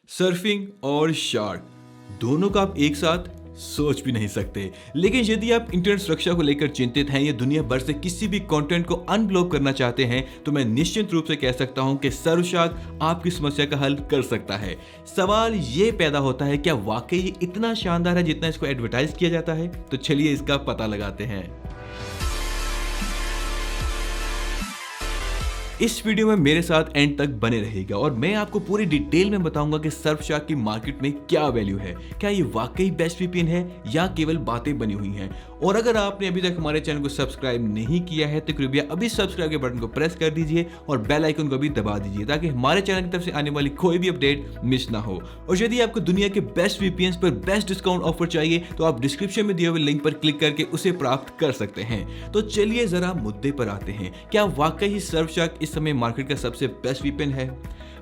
Surfing और shark दोनों का आप एक साथ सोच भी नहीं सकते। लेकिन यदि आप इंटरनेट सुरक्षा को लेकर चिंतित हैं या दुनिया भर से किसी भी कंटेंट को अनब्लॉक करना चाहते हैं तो मैं निश्चित रूप से कह सकता हूं कि सर्फशार्क आपकी समस्या का हल कर सकता है। सवाल ये पैदा होता है, क्या वाकई ये इतना शानदार है जितना इसको एडवर्टाइज किया जाता है? तो चलिए इसका पता लगाते हैं। इस वीडियो में मेरे साथ एंड तक बने रहेगा और मैं आपको पूरी डिटेल में बताऊंगा कि सर्फशार्क की मार्केट में क्या वैल्यू है, क्या ये वाकई बेस्ट वीपीएन है या केवल बातें बनी हुई हैं। और अगर आपने अभी तक हमारे चैनल को सब्सक्राइब नहीं किया है तो कृपया अभी सब्सक्राइब के बटन को प्रेस कर दीजिए और बेल आइकन को भी दबा दीजिए ताकि हमारे चैनल की तरफ से आने वाली कोई भी अपडेट मिस ना हो। और यदि आपको दुनिया के बेस्ट वीपीएन पर बेस्ट डिस्काउंट ऑफर चाहिए तो आप डिस्क्रिप्शन में दिए हुए लिंक पर क्लिक करके उसे प्राप्त कर सकते हैं। तो चलिए जरा मुद्दे पर आते हैं, क्या वाकई सर्फशार्क इस समय मार्केट का सबसे बेस्ट वीपीएन है?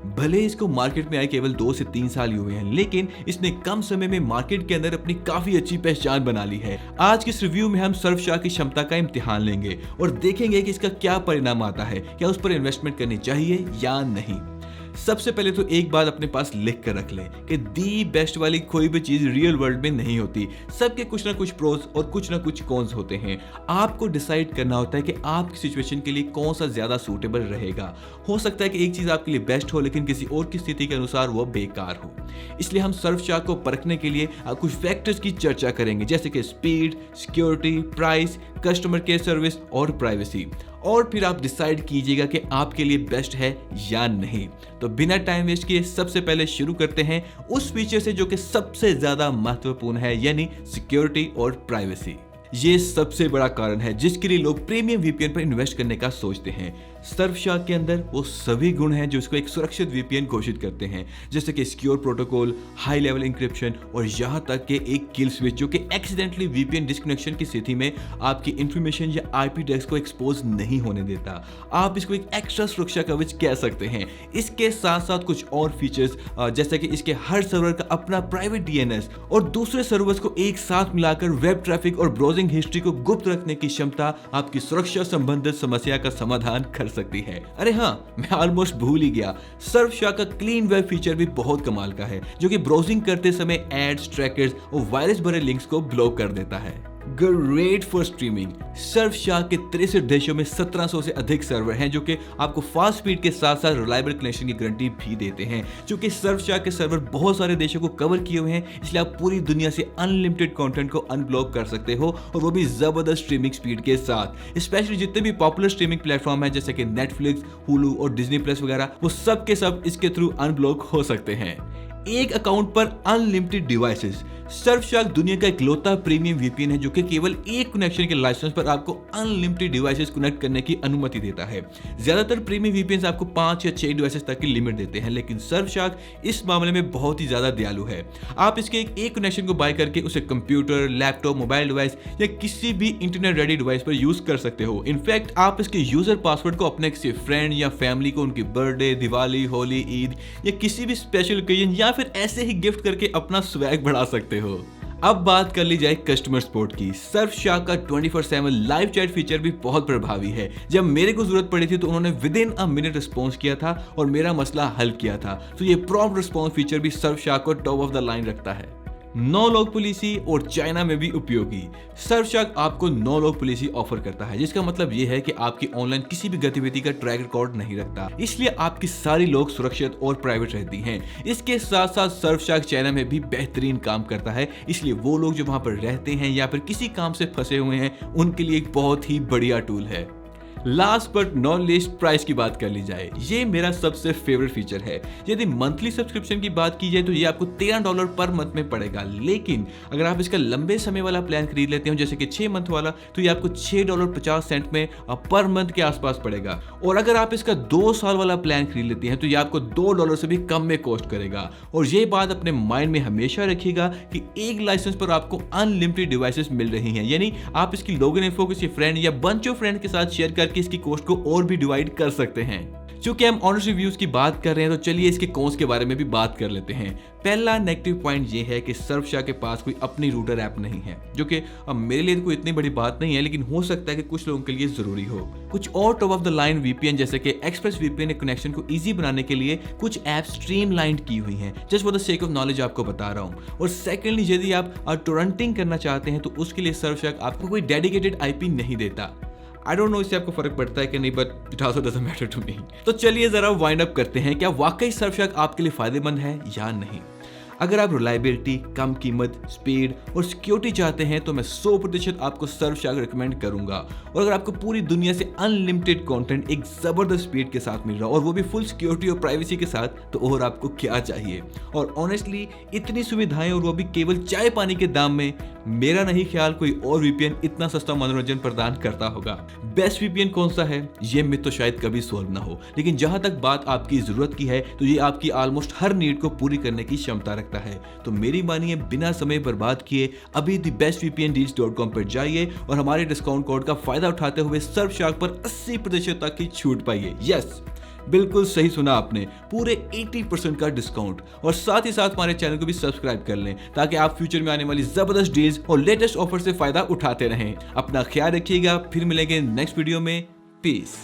भले इसको मार्केट में आए केवल 2 से 3 साल ही हुए हैं, लेकिन इसने कम समय में मार्केट के अंदर अपनी काफी अच्छी पहचान बना ली है। आज के इस रिव्यू में हम सर्फशार्क की क्षमता का इम्तिहान लेंगे और देखेंगे कि इसका क्या परिणाम आता है, क्या उस पर इन्वेस्टमेंट करनी चाहिए या नहीं। सबसे पहले तो एक बात अपने पास लिख कर रख लें कि दी बेस्ट वाली कोई भी चीज रियल वर्ल्ड में नहीं होती। सबके कुछ ना कुछ प्रोज और कुछ ना कुछ कॉन्स होते हैं। आपको डिसाइड करना होता है कि आपकी सिचुएशन के लिए कौन सा ज्यादा सूटेबल रहेगा। हो सकता है कि एक चीज आपके लिए बेस्ट हो लेकिन किसी और की स्थिति के अनुसार वो बेकार हो। इसलिए हम सर्फशार्क को परखने के लिए कुछ फैक्टर्स की चर्चा करेंगे, जैसे कि speed, security, price, customer care service और प्राइवेसी। और फिर आप डिसाइड कीजिएगा कि आपके लिए बेस्ट है या नहीं। तो बिना टाइम वेस्ट किए सबसे पहले शुरू करते हैं उस फीचर से जो कि सबसे ज्यादा महत्वपूर्ण है, यानी सिक्योरिटी और प्राइवेसी। ये सबसे बड़ा कारण है जिसके लिए लोग प्रीमियम वीपीएन पर इन्वेस्ट करने का सोचते हैं। सर्फशार्क के अंदर वो सभी गुण हैं जो इसको एक सुरक्षित वीपीएन घोषित करते हैं, जैसे कि secure protocol, high level encryption और यहाँ तक कि एक किल स्विच जो कि एक्सीडेंटली वीपीएन डिस्कनेक्शन की स्थिति में आपकी इंफॉर्मेशन या आईपी एड्रेस को एक्सपोज नहीं होने देता। आप इसको एक एक्स्ट्रा सुरक्षा कवच कह सकते हैं। इसके साथ साथ कुछ और फीचर्स जैसे कि इसके हर सर्वर का अपना प्राइवेट डीएनएस और दूसरे सर्वर्स को एक साथ मिलाकर वेब ट्रैफिक और ब्राउजिंग हिस्ट्री को गुप्त रखने की क्षमता आपकी सुरक्षा संबंधित समस्या का समाधान कर सकती है। अरे हाँ, मैं ऑलमोस्ट भूल ही गया, सर्फशार्क का क्लीन वेब फीचर भी बहुत कमाल का है जो कि ब्राउजिंग करते समय एड्स, ट्रैकर्स और वायरस भरे लिंक्स को ब्लॉक कर देता है। Great for streaming. सर्फशार्क के 63 देशों में 1700 से अधिक सर्वर हैं जो कि आपको फास्ट स्पीड के साथ साथ रिलायबल कनेक्शन की गारंटी भी देते हैं। क्योंकि सर्फशार्क के सर्वर बहुत सारे देशों को कवर किए हुए हैं, इसलिए आप पूरी दुनिया से अनलिमिटेड कंटेंट को अनब्लॉक कर सकते हो और वो भी जबरदस्त स्ट्रीमिंग स्पीड के साथ। स्पेशली जितने भी पॉपुलर स्ट्रीमिंग प्लेटफॉर्म हैं जैसे कि नेटफ्लिक्स, हुलू और डिज्नी प्लस वगैरह, वो सब के सब इसके थ्रू अनब्लॉक हो सकते हैं। एक अकाउंट पर अनलिमिटेड डिवाइसेस। सर्फशार्क दुनिया का इकलौता प्रीमियम वीपीएन है जो कि केवल एक कनेक्शन के लाइसेंस पर आपको अनलिमिटेड डिवाइसेस कनेक्ट करने की अनुमति देता है। ज्यादातर प्रीमियम वीपीएन आपको 5 या 6 डिवाइसेस तक की लिमिट देते हैं, लेकिन सर्फशार्क इस मामले में बहुत ही ज्यादा दयालु है। आप इसके एक कनेक्शन को बाय करके उसे कंप्यूटर, लैपटॉप, मोबाइल डिवाइस या किसी भी इंटरनेट रेडी डिवाइस पर यूज कर सकते हो। इनफैक्ट आप इसके यूजर पासवर्ड को अपने किसी फ्रेंड या फैमिली को उनकी बर्थडे, दिवाली, होली, ईद या किसी भी स्पेशल ओकेजन या फिर ऐसे ही गिफ्ट करके अपना स्वैग बढ़ा सकते हो। अब बात कर ली जाए कस्टमर सपोर्ट की। सर्फशार्क का 24/7 लाइव चैट फीचर भी बहुत प्रभावी है। जब मेरे को जरूरत पड़ी थी तो उन्होंने with in a minute response किया था और मेरा मसला हल किया था। तो ये प्रॉम्प्ट रिस्पॉन्स फीचर भी सर्फशार्क को टॉप ऑफ द लाइन रखता है। नो लॉग पॉलिसी और चाइना में भी उपयोगी। सर्फशार्क आपको नो लॉग पॉलिसी ऑफर करता है, जिसका मतलब यह है कि आपकी ऑनलाइन किसी भी गतिविधि का ट्रैक रिकॉर्ड नहीं रखता, इसलिए आपकी सारी लॉग सुरक्षित और प्राइवेट रहती हैं। इसके साथ साथ सर्फशार्क चाइना में भी बेहतरीन काम करता है, इसलिए वो लोग जो वहां पर रहते हैं या फिर किसी काम से फंसे हुए हैं उनके लिए एक बहुत ही बढ़िया टूल है। Last but not least, price की बात कर ली जाए। ये मेरा सबसे फेवरेट फीचर है। यदि मंथली सब्सक्रिप्शन की बात की जाए तो ये आपको $13 पर मंथ में पड़ेगा, लेकिन अगर आप इसका लंबे समय वाला प्लान खरीद लेते हो जैसे कि 6 मंथ वाला, तो ये आपको $6.50 में पर मंथ के आसपास पड़ेगा। और अगर आप इसका 2 साल वाला प्लान खरीद लेते हैं तो ये आपको $2 से भी कम में कॉस्ट करेगा। और ये बात अपने माइंड में हमेशा रखिएगा कि एक लाइसेंस पर आपको अनलिमिटेड डिवाइसेस मिल रही हैं, यानी आप इसकी लॉगिन इन्फो किसी फ्रेंड या बंच ऑफ फ्रेंड के साथ शेयर कर कि इसकी कॉस्ट को और भी डिवाइड कर सकते हैं। चूंकि हम ऑनेस्ट रिव्यूज की बात कर रहे हैं तो चलिए इसके कॉन्स के बारे में भी बात कर लेते हैं। पहला नेगेटिव पॉइंट ये है कि सर्फशार्क के पास कोई अपनी रूटर ऐप नहीं है, जो कि अब मेरे लिए कोई इतनी बड़ी बात नहीं है, लेकिन हो सकता है कि कुछ लोगों के लिए जरूरी हो। कुछ और top of the line VPN जैसे कि एक्सप्रेस वीपीएन कनेक्शन को इजी बनाने के लिए कुछ ऐप्स स्ट्रीमलाइंड की हुई हैं, just for the sake of knowledge आपको बता रहा हूं। और सेकेंडली, यदि आप टोरंटिंग करना चाहते हैं तो उसके लिए सर्फशार्क आपको कोई डेडिकेटेड आईपी नहीं देता। आई डोंट नो इससे आपको फर्क पड़ता है कि नहीं, but it also doesn't matter to me. तो चलिए जरा वाइंड अप करते हैं, क्या वाकई सर्फशार्क आपके लिए फायदेमंद है या नहीं। अगर आप रिलायबिलिटी, कम कीमत, स्पीड और सिक्योरिटी चाहते हैं तो मैं 100% आपको सर्फशार्क रिकमेंड करूंगा। और अगर आपको पूरी दुनिया से अनलिमिटेड कंटेंट एक जबरदस्त स्पीड के साथ मिल रहा और वो भी फुल सिक्योरिटी और प्राइवेसी के साथ, तो और आपको क्या चाहिए। और ऑनेस्टली इतनी सुविधाएं और वो भी केवल चाय पानी के दाम में, मेरा नहीं ख्याल कोई और वीपीएन इतना सस्ता मनोरंजन प्रदान करता होगा। बेस्ट वीपीएन कौन सा है ये मिथ तो शायद कभी सॉल्व ना हो, लेकिन जहां तक बात आपकी जरूरत की है तो ये आपकी ऑलमोस्ट हर नीड को पूरी करने की क्षमता रखता है। तो मेरी मानिए, बिना समय बर्बाद किए अभी thebestVPNdeals.com पर जाइए और हमारे डिस्काउंट कोड का फायदा उठाते हुए सर्फशार्क पर 80% तक की छूट पाइए। यस, बिल्कुल सही सुना आपने, पूरे 80% का डिस्काउंट। और साथ ही साथ हमारे चैनल को भी सब्सक्राइब कर लें ताकि आप फ्यूचर में आने वाली जबरदस्त डील्स और लेटेस्ट ऑफर से फायदा उठाते रहें। अपना ख्याल रखिएगा, फिर मिलेंगे नेक्स्ट वीडियो में। पीस।